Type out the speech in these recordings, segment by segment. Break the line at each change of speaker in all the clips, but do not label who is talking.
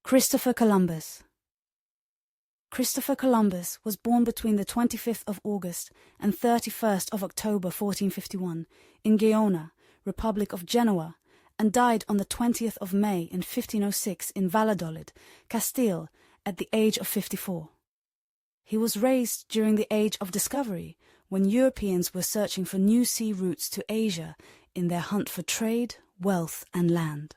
Christopher Columbus. Christopher Columbus was born between the 25th of August and 31st of October 1451 in Gaiona, Republic of Genoa, and died on the 20th of May in 1506 in Valladolid, Castile, at the age of 54. He was raised during the Age of Discovery, when Europeans were searching for new sea routes to Asia in their hunt for trade, wealth, and land.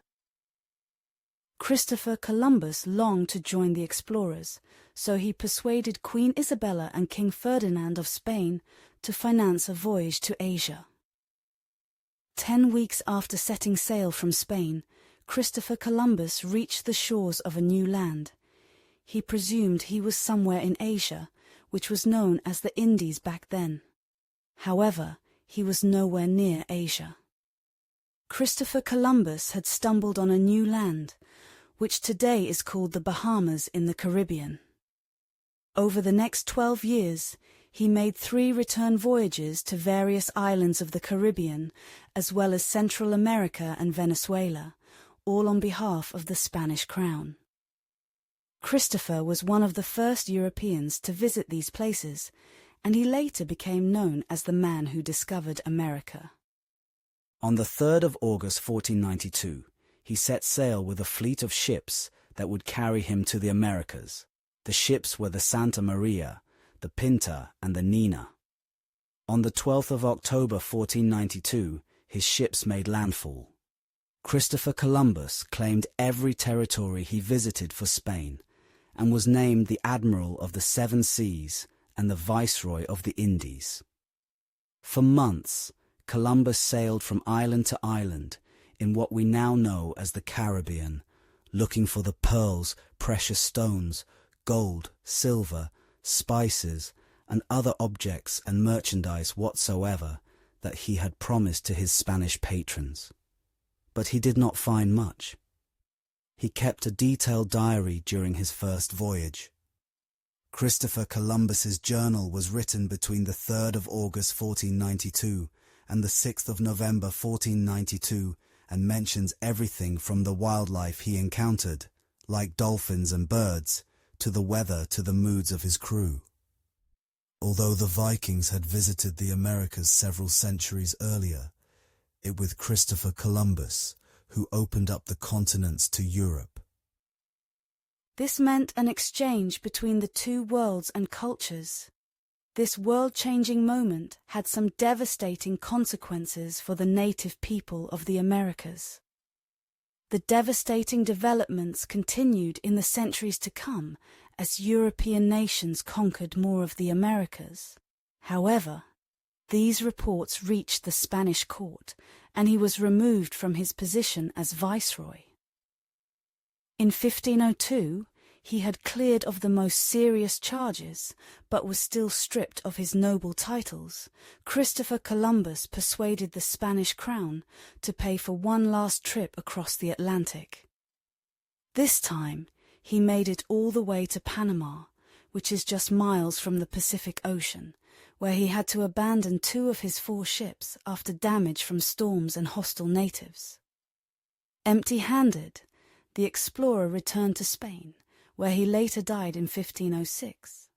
Christopher Columbus longed to join the explorers, so he persuaded Queen Isabella and King Ferdinand of Spain to finance a voyage to Asia. 10 weeks after setting sail from Spain, Christopher Columbus reached the shores of a new land. He presumed he was somewhere in Asia, which was known as the Indies back then. However, he was nowhere near Asia. Christopher Columbus had stumbled on a new land, which today is called the Bahamas in the Caribbean. Over the next 12 years, he made 3 return voyages to various islands of the Caribbean, as well as Central America and Venezuela, all on behalf of the Spanish crown. Christopher was one of the first Europeans to visit these places, and he later became known as the man who discovered America.
On the 3rd of August 1492, he set sail with a fleet of ships that would carry him to the Americas. The ships were the Santa Maria, the Pinta, and the Nina. On the 12th of October 1492, his ships made landfall. Christopher Columbus claimed every territory he visited for Spain, and was named the Admiral of the Seven Seas and the Viceroy of the Indies. For months, Columbus sailed from island to island in what we now know as the Caribbean, looking for the pearls, precious stones, gold, silver, spices, and other objects and merchandise whatsoever that he had promised to his Spanish patrons. But he did not find much. He kept a detailed diary during his first voyage. Christopher Columbus's journal was written between the 3rd of August 1492 and the 6th of November 1492, and mentions everything from the wildlife he encountered, like dolphins and birds, to the weather to the moods of his crew. Although the Vikings had visited the Americas several centuries earlier, it was Christopher Columbus who opened up the continents to Europe.
This meant an exchange between the two worlds and cultures. This world-changing moment had some devastating consequences for the native people of the Americas. The devastating developments continued in the centuries to come as European nations conquered more of the Americas. However, these reports reached the Spanish court, and he was removed from his position as viceroy. In 1502, he had cleared of the most serious charges, but was still stripped of his noble titles. Christopher Columbus persuaded the Spanish crown to pay for one last trip across the Atlantic. This time, he made it all the way to Panama, which is just miles from the Pacific Ocean, where he had to abandon 2 of his 4 ships after damage from storms and hostile natives. Empty-handed, the explorer returned to Spain, where he later died in 1506.